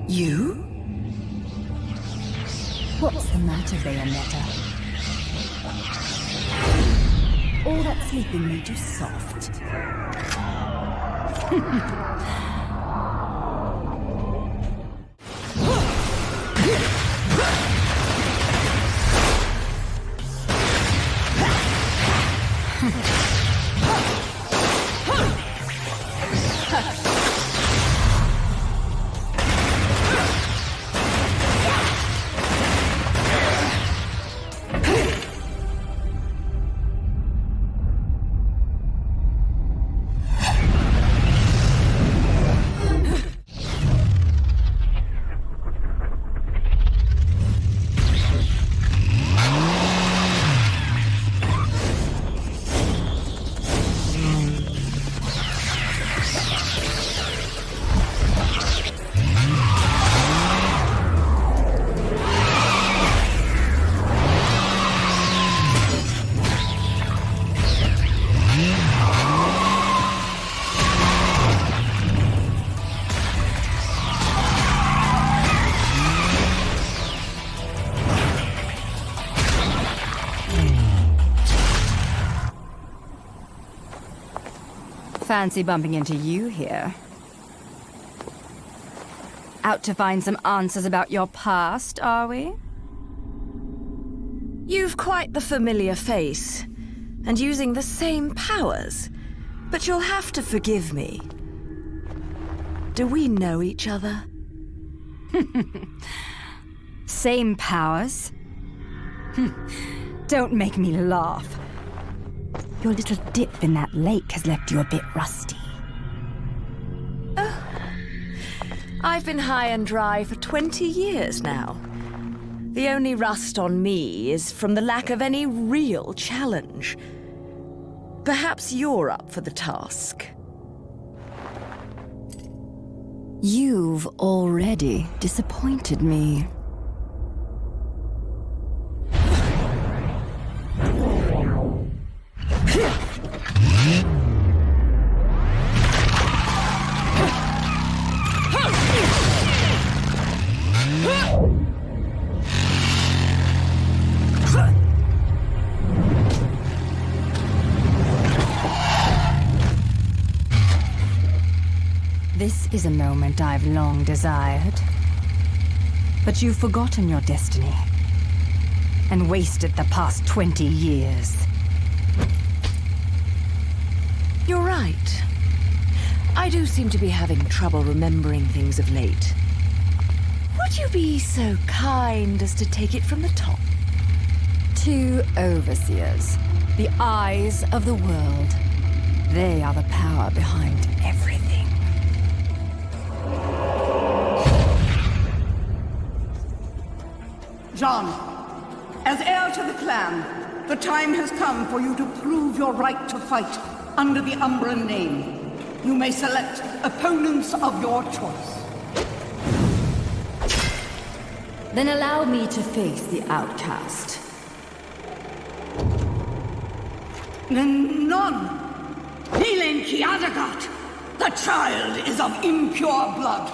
You? What's the matter, Bayonetta? All that sleeping made you soft. Fancy bumping into you here. Out to find some answers about your past, are we? You've quite the familiar face, and using the same powers. But you'll have to forgive me. Do we know each other? Same powers? Don't make me laugh. Your little dip in that lake has left you a bit rusty. Oh. I've been high and dry for 20 years now. The only rust on me is from the lack of any real challenge. Perhaps you're up for the task. You've already disappointed me. This is a moment I've long desired. But you've forgotten your destiny and wasted the past 20 years. You're right. I do seem to be having trouble remembering things of late. Would you be so kind as to take it from the top? 2 overseers, the eyes of the world. They are the power behind everything. Jeanne, as heir to the clan, the time has come for you to prove your right to fight under the Umbran name. You may select opponents of your choice. Then allow me to face the outcast. None. Helen Kiadagat, the child is of impure blood.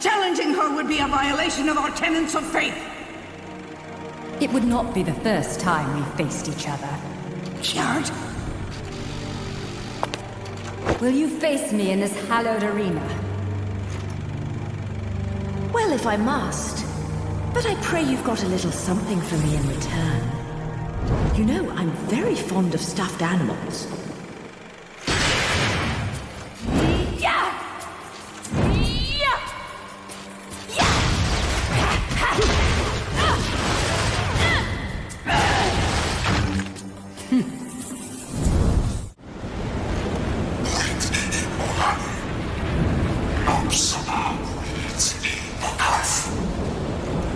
Challenging her would be a violation of our tenets of faith. It would not be the first time we've faced each other. Sigurd? Will you face me in this hallowed arena? Well, if I must. But I pray you've got a little something for me in return. You know, I'm very fond of stuffed animals.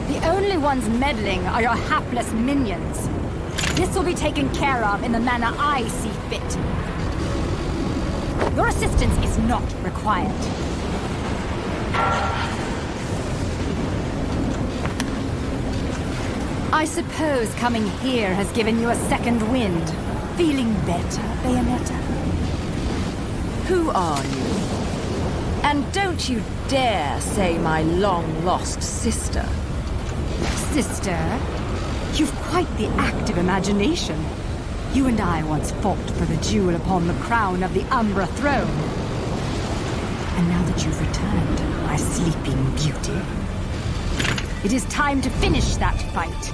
The only ones meddling are your hapless minions. This will be taken care of in the manner I see fit. Your assistance is not required. I suppose coming here has given you a second wind. Feeling better, Bayonetta? Who are you? And don't you dare say my long-lost sister. Sister, you've quite the active imagination. You and I once fought for the jewel upon the crown of the Umbra throne. And now that you've returned, my sleeping beauty, it is time to finish that fight.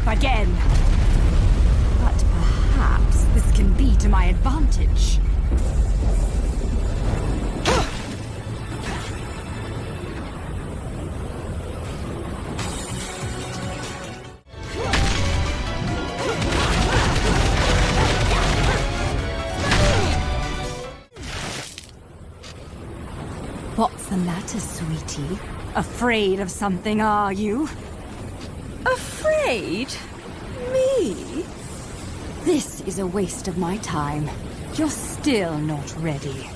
Again. But perhaps this can be to my advantage. What's the matter, sweetie? Afraid of something, are you? Afraid? Me? This is a waste of my time. You're still not ready.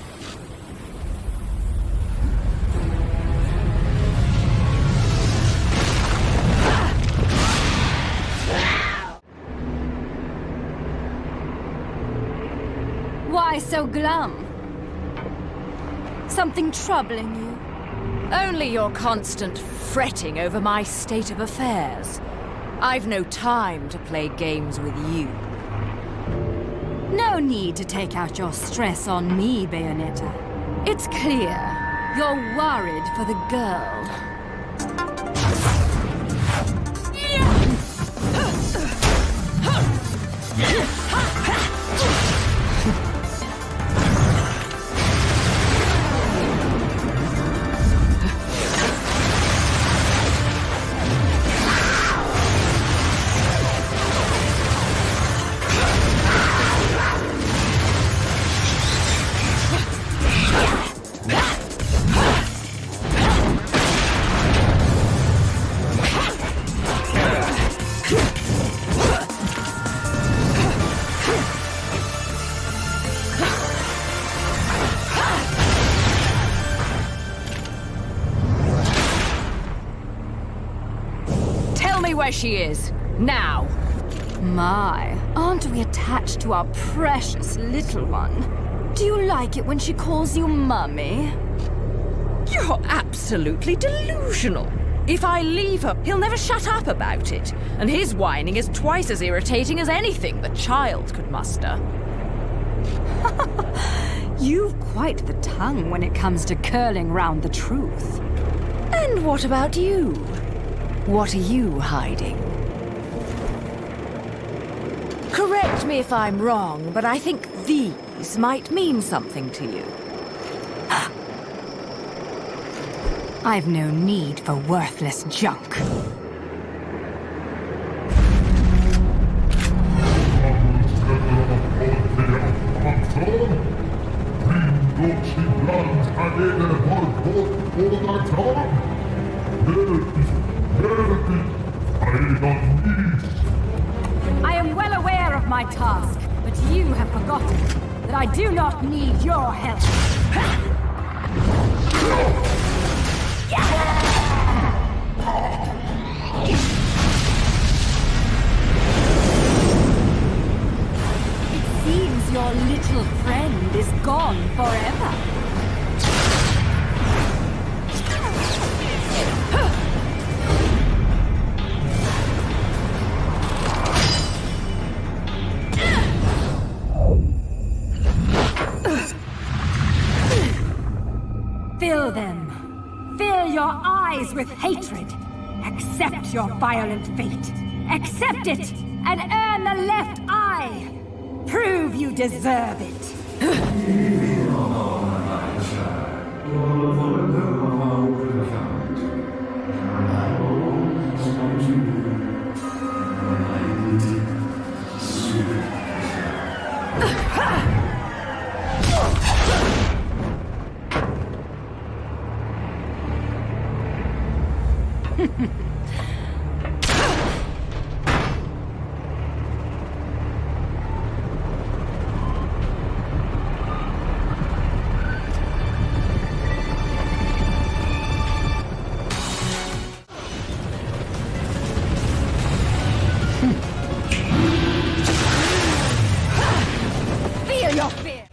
Why so glum? Something troubling you? Only your constant fretting over my state of affairs. I've no time to play games with you. No need to take out your stress on me, Bayonetta. It's clear you're worried for the girl. Where she is, now. My, aren't we attached to our precious little one? Do you like it when she calls you Mummy? You're absolutely delusional. If I leave her, he'll never shut up about it. And his whining is twice as irritating as anything the child could muster. You've quite the tongue when it comes to curling round the truth. And what about you? What are you hiding? Correct me if I'm wrong, but I think these might mean something to you. I've no need for worthless junk. I am well aware of my task, but you have forgotten that I do not need your help. It seems your little friend is gone forever. fill your eyes with hatred. Accept your violent fate. Accept it, and earn the left eye. Prove you deserve it. Feel your fear.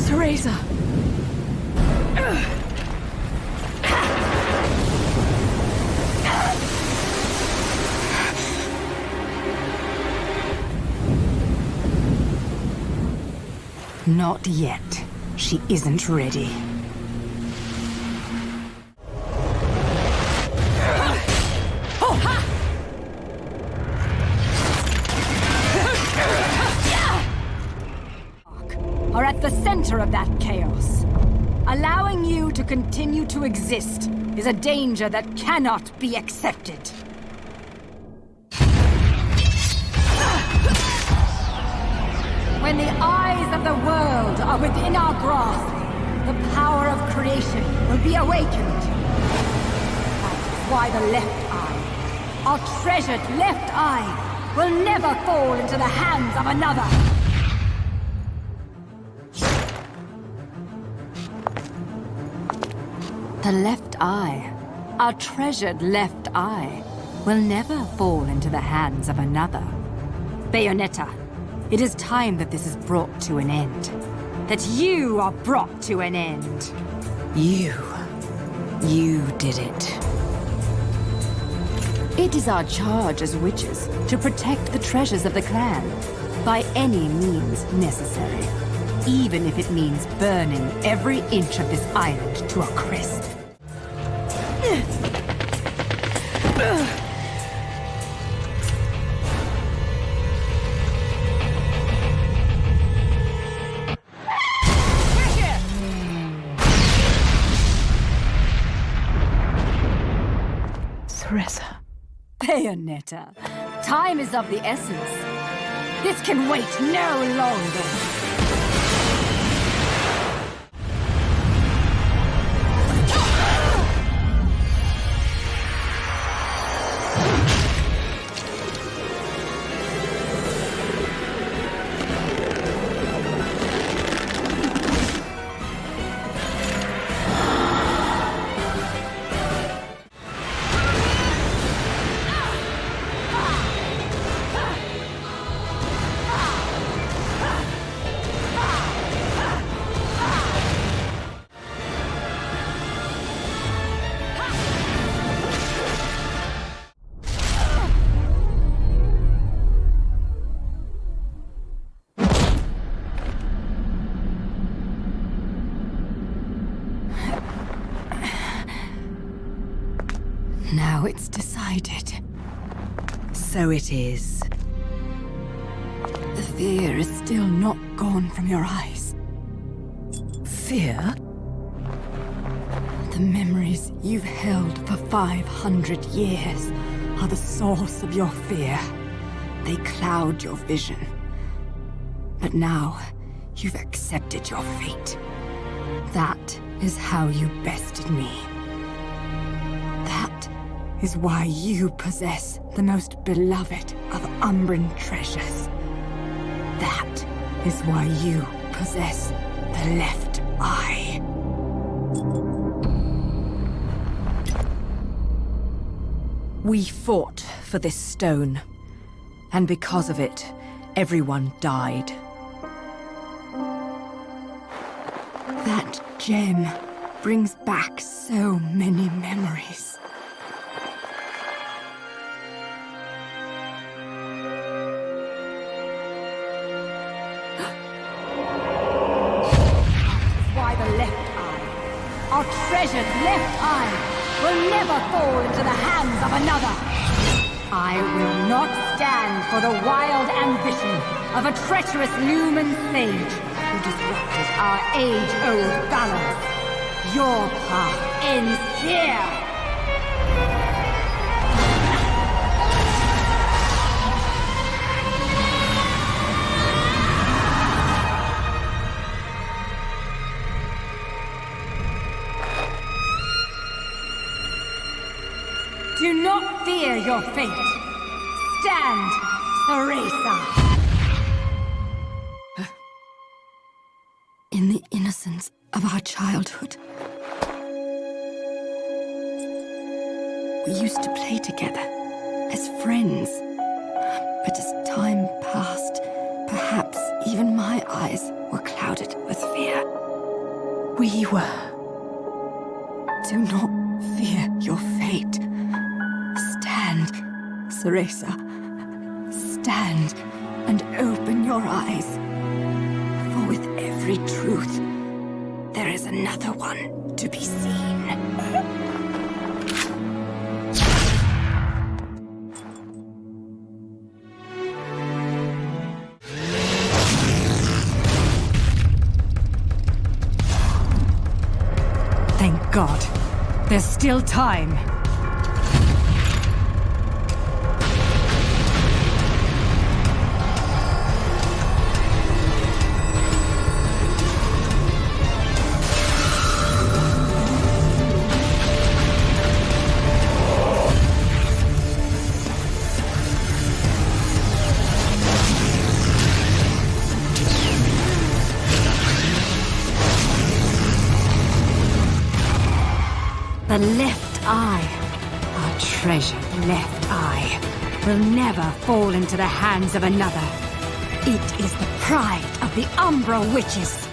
Teresa! Not yet. She isn't ready. Are at the center of that chaos. Allowing you to continue to exist is a danger that cannot be accepted. When the eyes of the world are within our grasp, the power of creation will be awakened. That is why the left eye, our treasured left eye, will never fall into the hands of another. The left eye, our treasured left eye, will never fall into the hands of another. Bayonetta, it is time that this is brought to an end. That you are brought to an end. You did it. It is our charge as witches to protect the treasures of the clan by any means necessary. Even if it means burning every inch of this island to a crisp. Teresa. Bayonetta, time is of the essence. This can wait no longer. Now it's decided. So it is. The fear is still not gone from your eyes. Fear? The memories you've held for 500 years are the source of your fear. They cloud your vision. But now, you've accepted your fate. That is how you bested me. That is why you possess the most beloved of Umbran treasures. That is why you possess the left eye. We fought for this stone, and because of it, everyone died. That gem brings back so many memories. our treasured left eye will never fall into the hands of another. I will not stand for the wild ambition of a treacherous Lumen sage who disrupted our age-old balance. Your path ends here! Do not fear your fate. Stand, Theresa. In the innocence of our childhood, we used to play together as friends. But as time passed, perhaps even my eyes were clouded with fear. We were. Do not fear your fate. Stand, Theresa. Stand and open your eyes. For with every truth, there is another one to be seen. Thank God. There's still time. The left eye, our treasured left eye, will never fall into the hands of another. It is the pride of the Umbra Witches.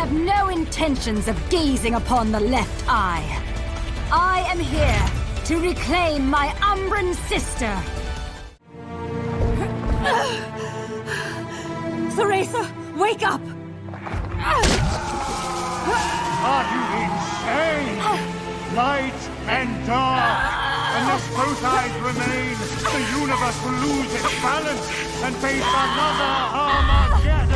No intentions of gazing upon the left eye. I am here to reclaim my Umbran sister. Theresa, wake up! Are you insane? Light and dark. Unless both eyes remain, the universe will lose its balance and face another Armageddon.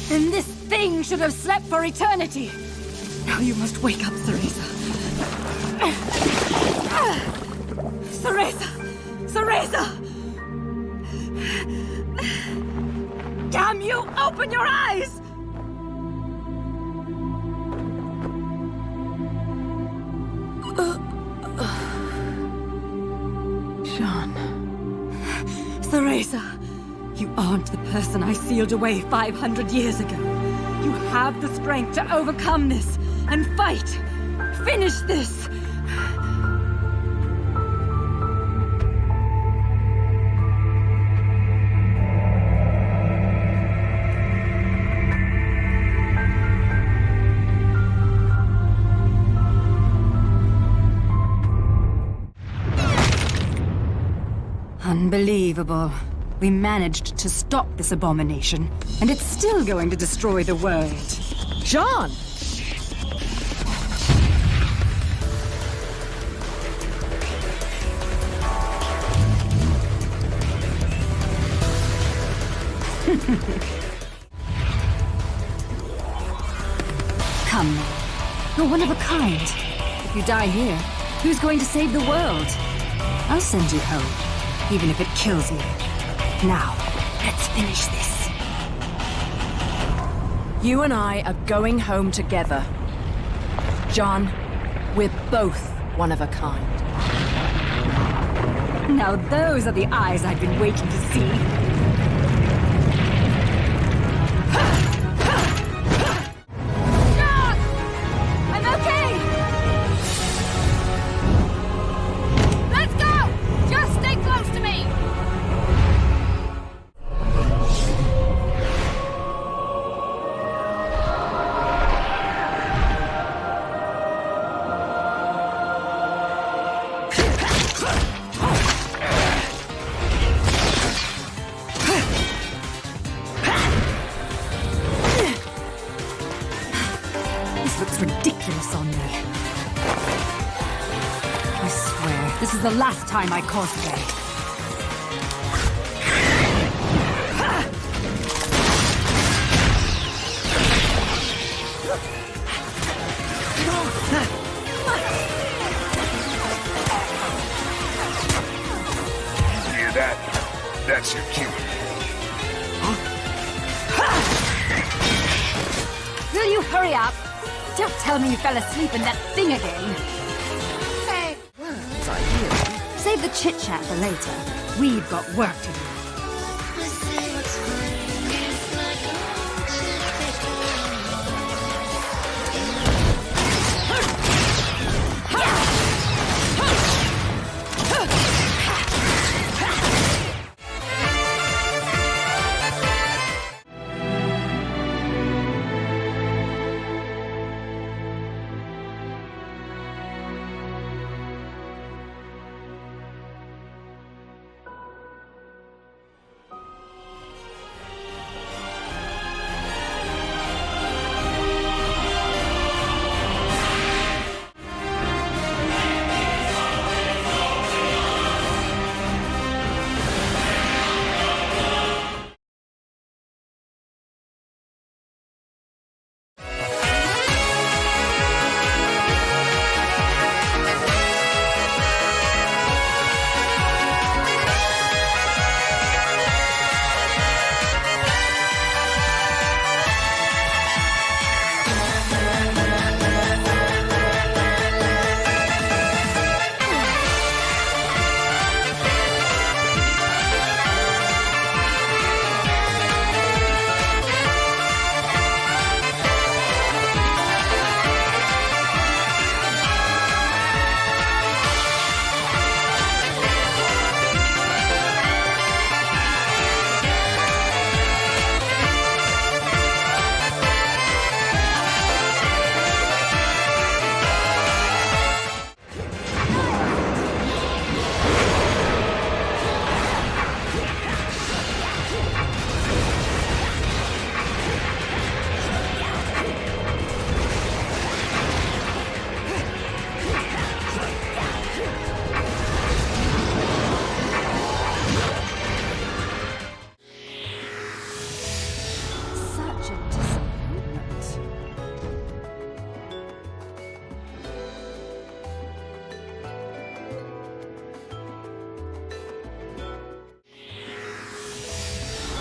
Then this thing should have slept for eternity. Now you must wake up, Theresa. Theresa! Theresa! Damn you! Open your eyes! Jeanne. Theresa! You aren't the person I sealed away 500 years ago. You have the strength to overcome this and fight. Finish this! Unbelievable. We managed to stop this abomination, and it's still going to destroy the world. Jeanne! Come now. You're one of a kind. If you die here, who's going to save the world? I'll send you home, even if it kills me. Now, let's finish this. You and I are going home together. Jeanne, we're both one of a kind. Now those are the eyes I've been waiting to see. last time I cosplay. Hear that? That's your cue. Will you hurry up? Don't tell me you fell asleep in that thing again. Hey. Words are you. Save the chit-chat for later. We've got work to do.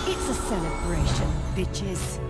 It's a celebration, bitches.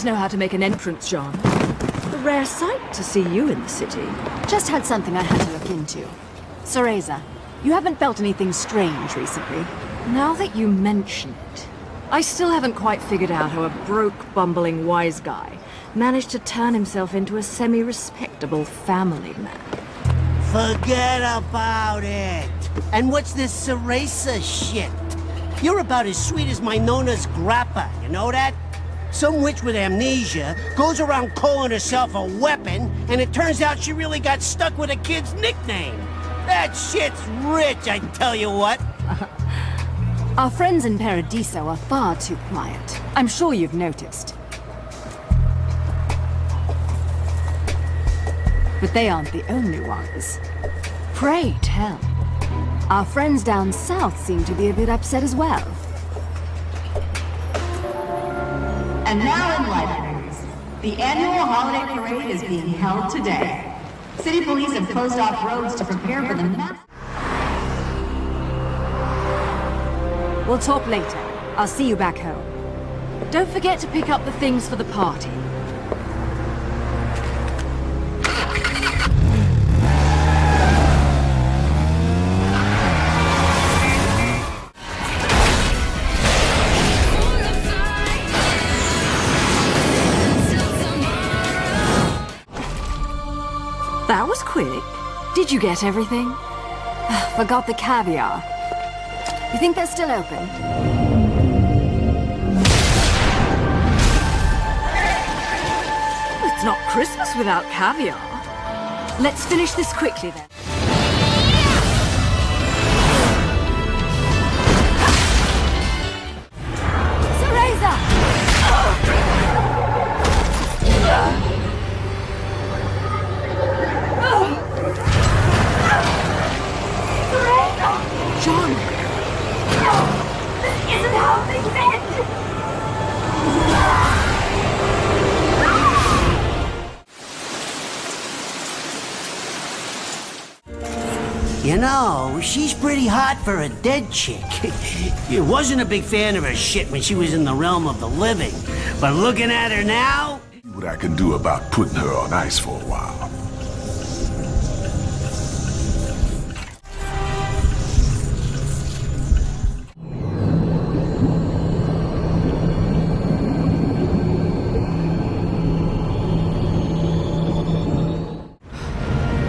Know how to make an entrance, Jeanne. A rare sight to see you in the city. Just had something I had to look into. Cereza, you haven't felt anything strange recently? Now that you mention it, I still haven't quite figured out how a broke, bumbling wise guy managed to turn himself into a semi-respectable family man. Forget about it. And what's this Cereza shit? You're about as sweet as my Nona's grappa, you know that? Some witch with amnesia goes around calling herself a weapon, and it turns out she really got stuck with a kid's nickname. That shit's rich, I tell you what. Our friends in Paradiso are far too quiet. I'm sure you've noticed. But they aren't the only ones. Pray tell. Our friends down south seem to be a bit upset as well. And now in lighter news, the annual holiday parade is being held today. City police have closed off roads to prepare for the mass. We'll talk later. I'll see you back home. Don't forget to pick up the things for the party. That was quick. Did you get everything? Forgot the caviar. You think they're still open? It's not Christmas without caviar. Let's finish this quickly then. You know, she's pretty hot for a dead chick. You wasn't a big fan of her shit when she was in the realm of the living. But looking at her now, what I can do about putting her on ice for a while.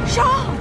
Jeanne!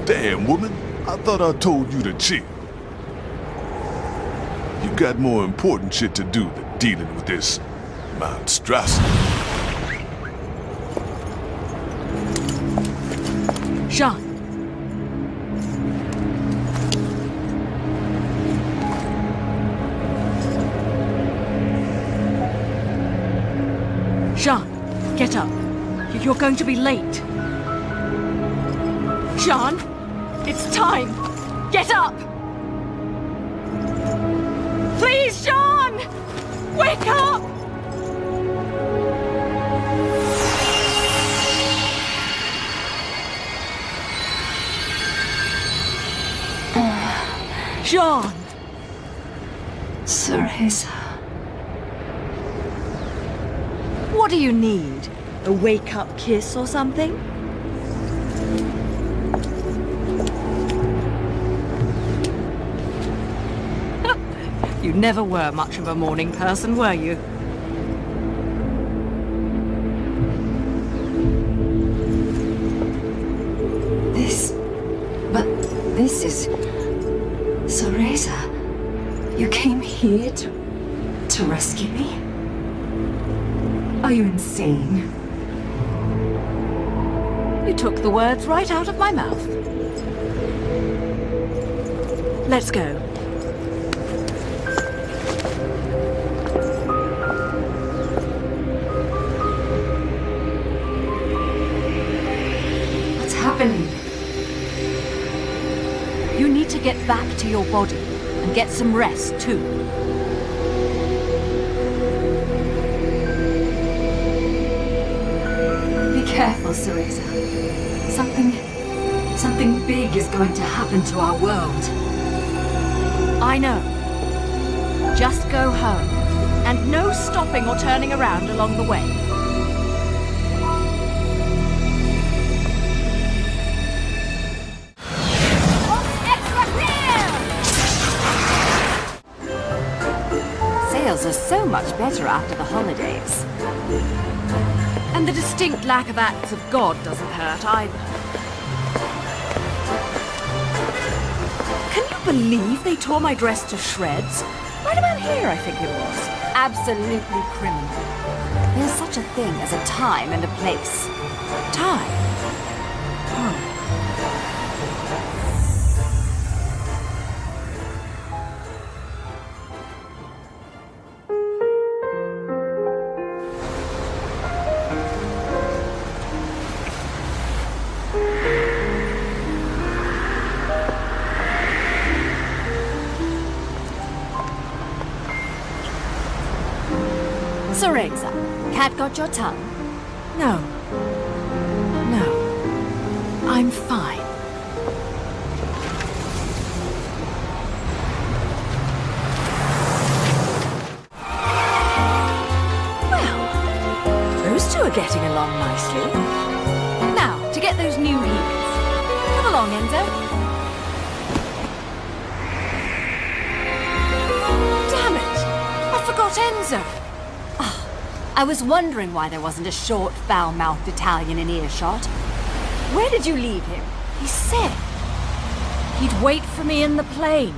Damn, woman. I thought I told you to chill. You got more important shit to do than dealing with this monstrosity. Jeanne! Jeanne, get up. You're going to be late. Jeanne, it's time. Get up! Please, Jeanne! Wake up! Jeanne! Cereza. What do you need? A wake-up kiss or something? You never were much of a morning person, were you? This is... Cereza. You came here to rescue me? Are you insane? You took the words right out of my mouth. Let's go. What's happening? You need to get back to your body and get some rest, too. Be careful, Cereza. Something big is going to happen to our world. I know. Just go home. And no stopping or turning around along the way. Sales are so much better after the holidays. And the distinct lack of acts of God doesn't hurt either. Can you believe they tore my dress to shreds? Right about here, I think it was. Absolutely criminal. There's such a thing as a time and a place. Time? Oh. Cereza, cat got your tongue? No. No. I'm fine. Well, those two are getting along nicely. Now, to get those new heels. Come along, Enzo. Damn it! I forgot Enzo. I was wondering why there wasn't a short, foul-mouthed Italian in earshot. Where did you leave him? He said he'd wait for me in the plane.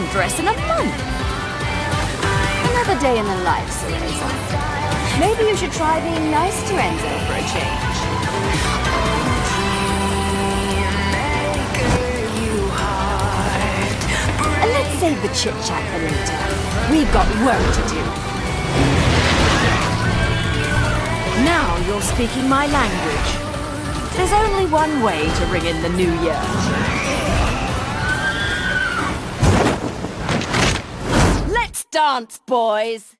wedding dress in a month. Another day in the life, Cereza. Maybe you should try being nice to Enzo for a change. And let's save the chit-chat for later. We've got work to do. Now you're speaking my language. There's only one way to ring in the new year. Let's dance, boys!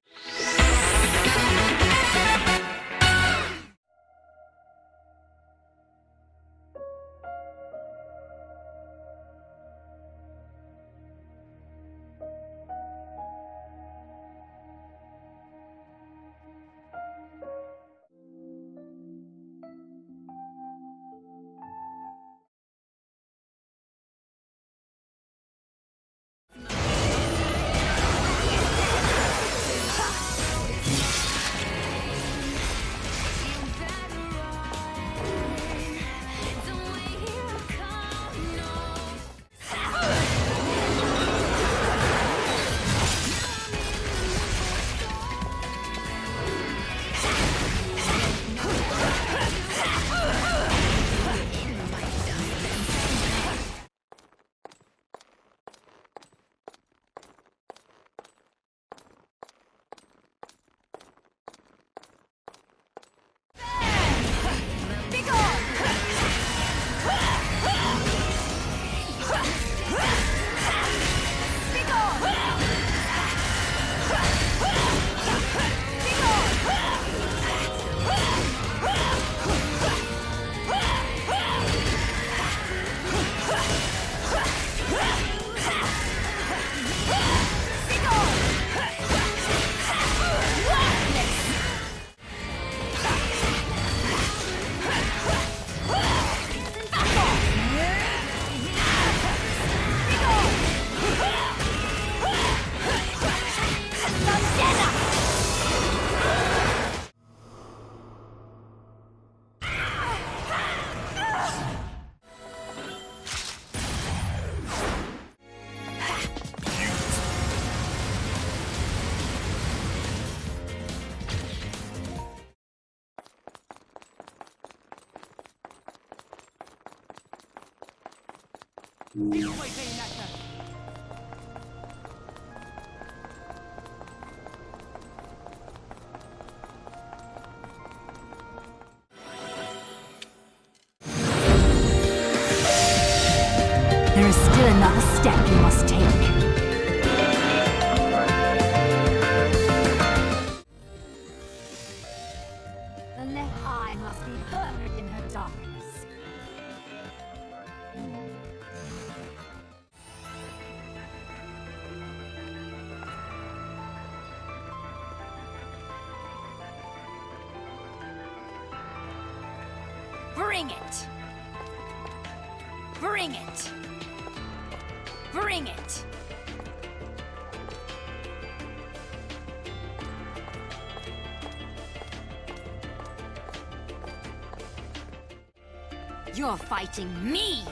There is still another step you must take. The left eye must be buried in her darkness. Bring it! Bring it! Bring it! You're fighting me!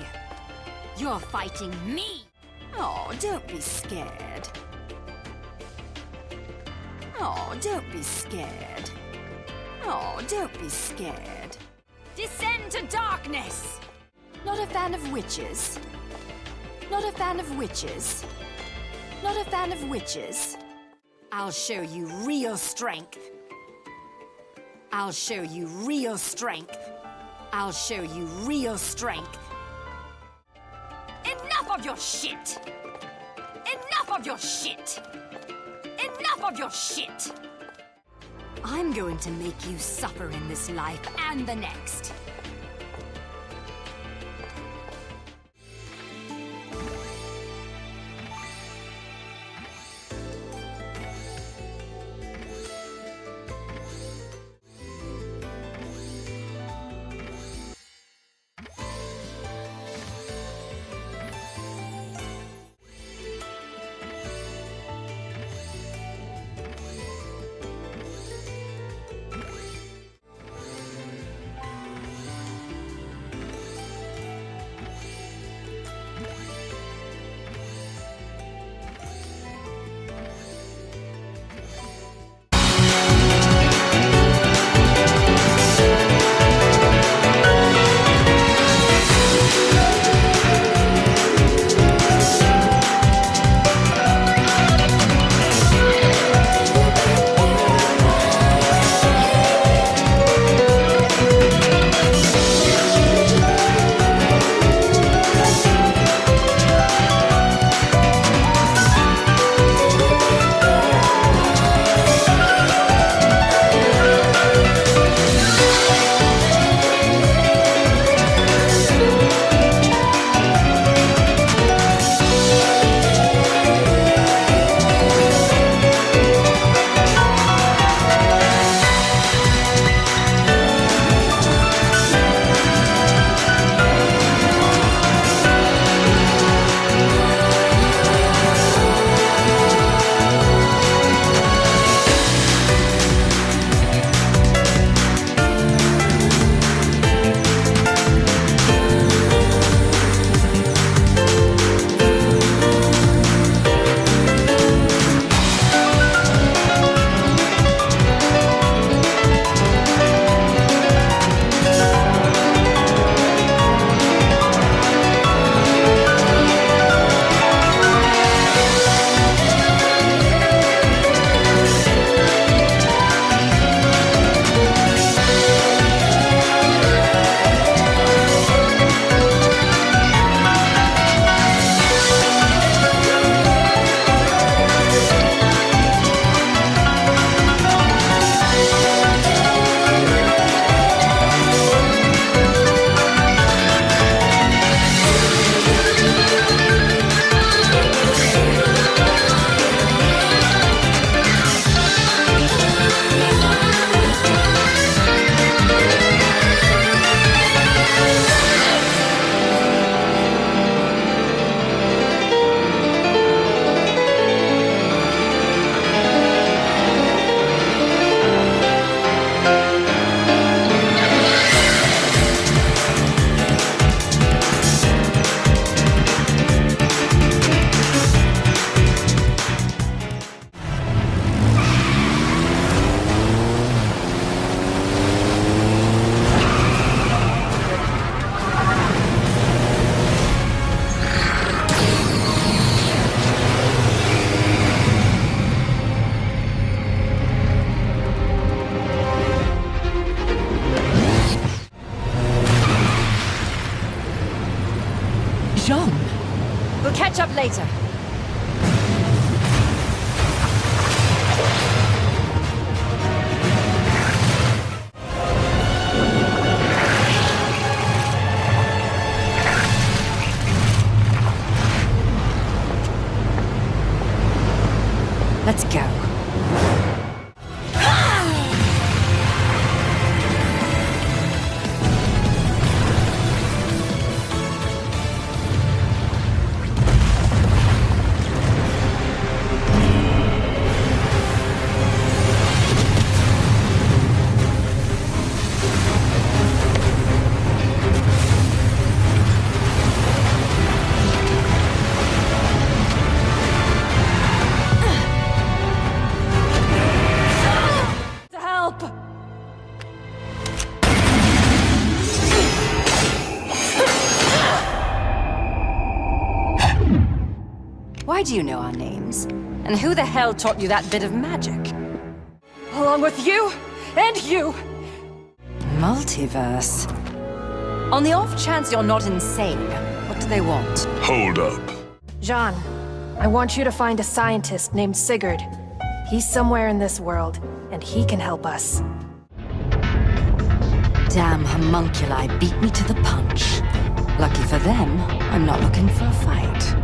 You're fighting me! Oh, don't be scared. Oh, don't be scared. Oh, don't be scared. Descend to darkness! Not a fan of witches. Not a fan of witches. Not a fan of witches. I'll show you real strength. I'll show you real strength. I'll show you real strength. Enough of your shit! Enough of your shit! Enough of your shit! I'm going to make you suffer in this life and the next. later. Let's go. Why do you know our names? And who the hell taught you that bit of magic? Along with you and you! Multiverse. On the off chance you're not insane, what do they want? Hold up. Jeanne, I want you to find a scientist named Sigurd. He's somewhere in this world, and he can help us. Damn homunculi beat me to the punch. Lucky for them, I'm not looking for a fight.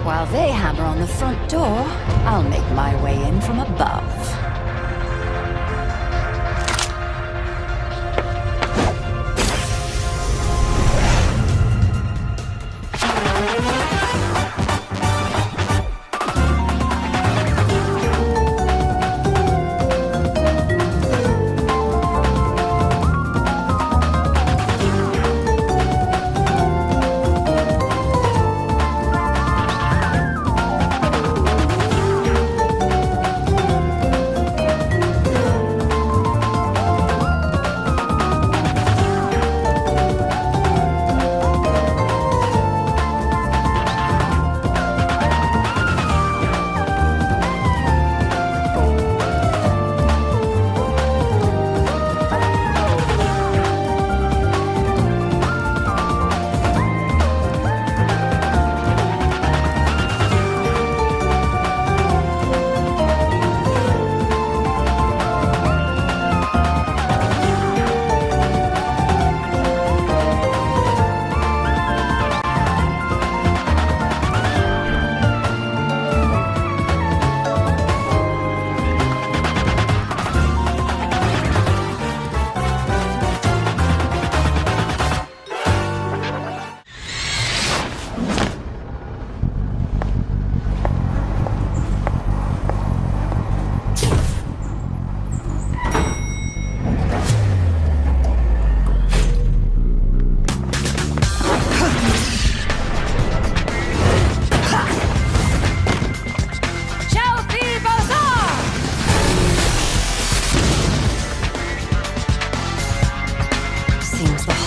While they hammer on the front door, I'll make my way in from above.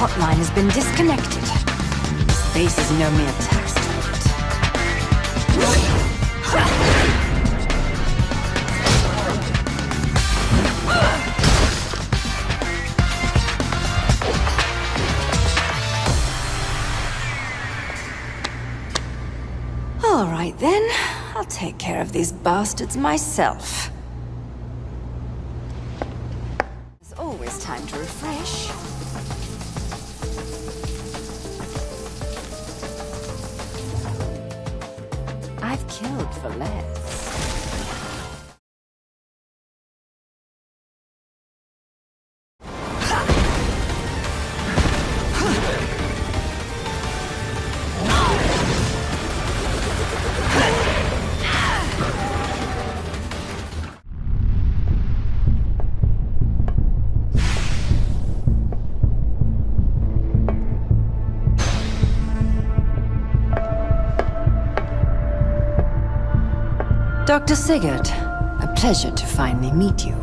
Hotline has been disconnected. This base is no mere tax turret. All right then, I'll take care of these bastards myself. There's always time to refresh. I've killed for less. Dr. Sigurd, a pleasure to finally meet you.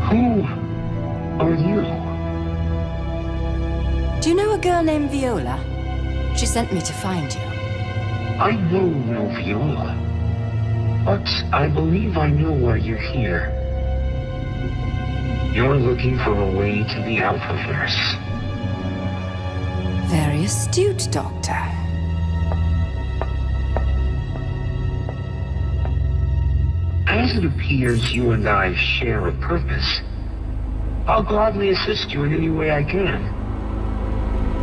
Who are you? Do you know a girl named Viola? She sent me to find you. I know no Viola, but I believe I know why you're here. You're looking for a way to the Alphaverse. Very astute, Doctor. As it appears you and I share a purpose, I'll gladly assist you in any way I can.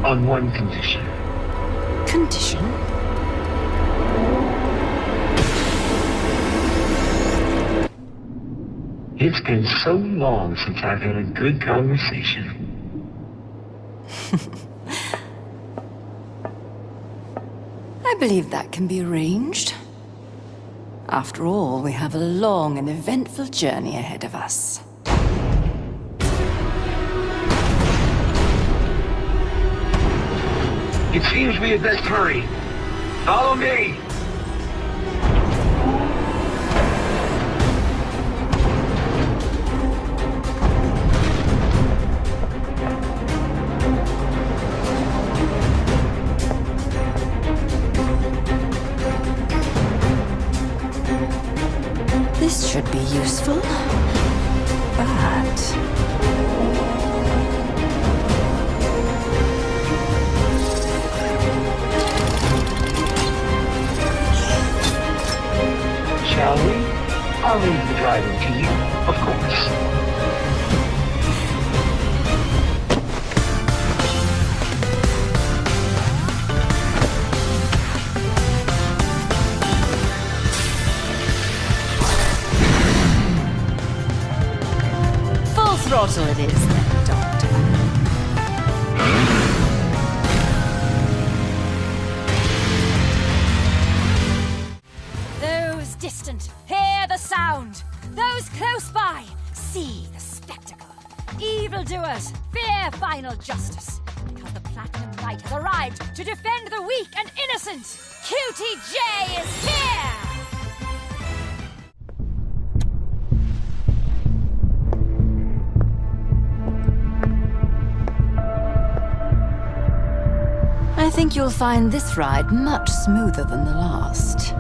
On one condition. Condition? It's been so long since I've had a good conversation. I believe that can be arranged. After all, we have a long and eventful journey ahead of us. It seems we had best hurry. Follow me! This should be useful, but... Shall we? I'll leave the driving to you, of course. Full throttle it is then, Doctor. Those distant, hear the sound. Those close by, see the spectacle. Evildoers, fear final justice. Because the Platinum Knight has arrived to defend the weak and innocent. QTJ is here! I think you'll find this ride much smoother than the last.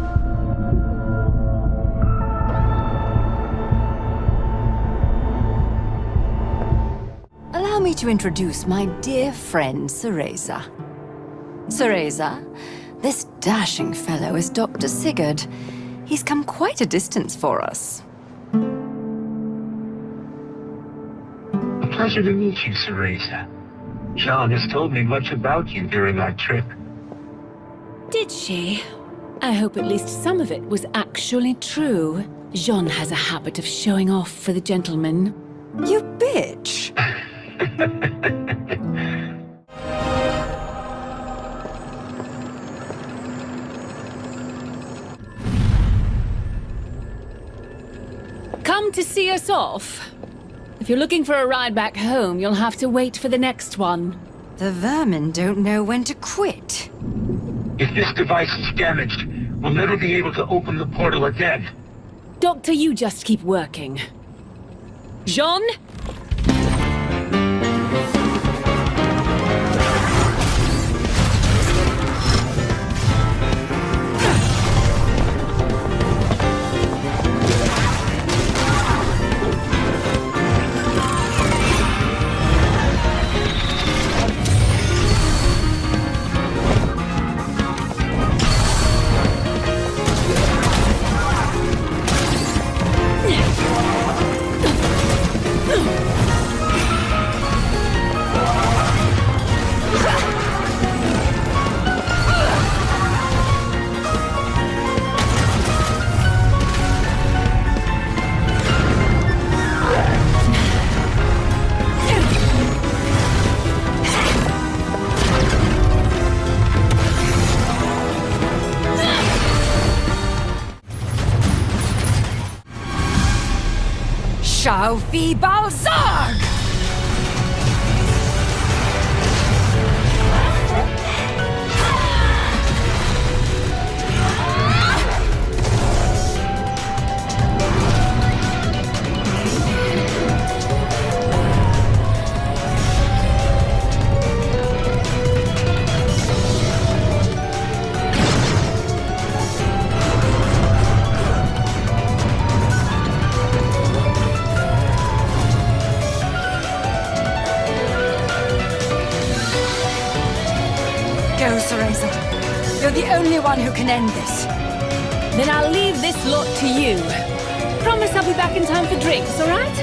Allow me to introduce my dear friend, Cereza. Cereza, this dashing fellow is Dr. Sigurd. He's come quite a distance for us. A pleasure to meet you, Cereza. Jeanne has told me much about you during our trip. Did she? I hope at least some of it was actually true. Jeanne has a habit of showing off for the gentleman. You bitch! Come to see us off? If you're looking for a ride back home, you'll have to wait for the next one. The vermin don't know when to quit. If this device is damaged, we'll never be able to open the portal again. Doctor, you just keep working. Jeanne? Shaufi Balzar! only one who can end this. Then I'll leave this lot to you. Promise I'll be back in time for drinks, all right?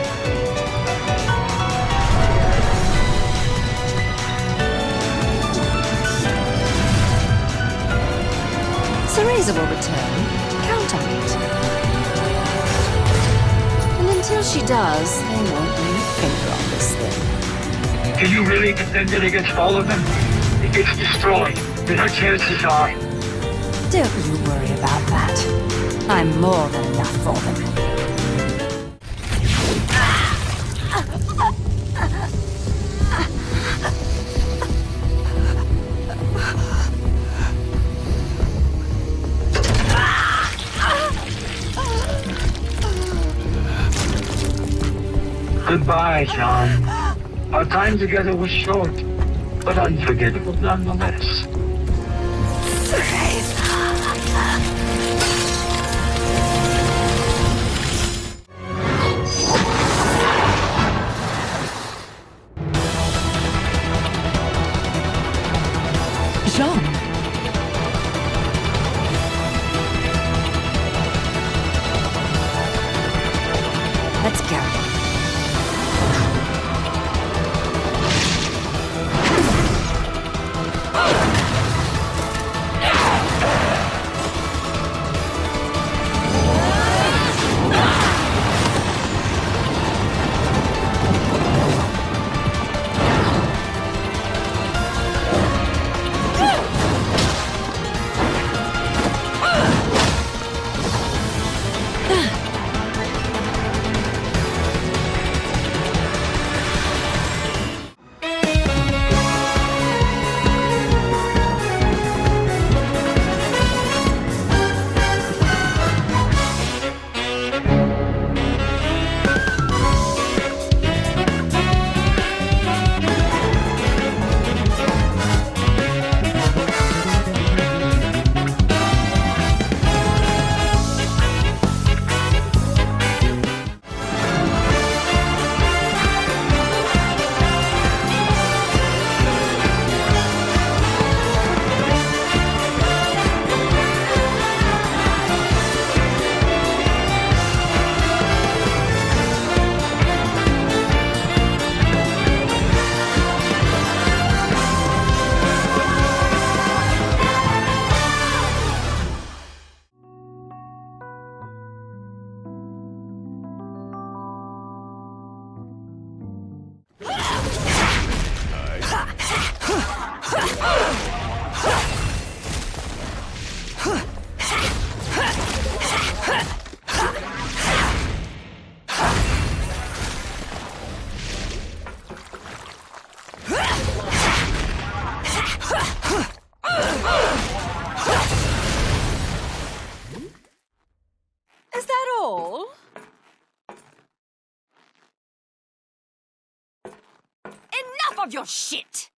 Cereza will return. Count on it. And until she does, they won't lay a finger on this thing. Can you really defend it against all of them? It gets destroyed, then our chances are... Don't you worry about that. I'm more than enough for them. Goodbye, Jeanne. Our time together was short, but unforgettable nonetheless. Jeanne! Let's go. Is that all? Enough of your shit!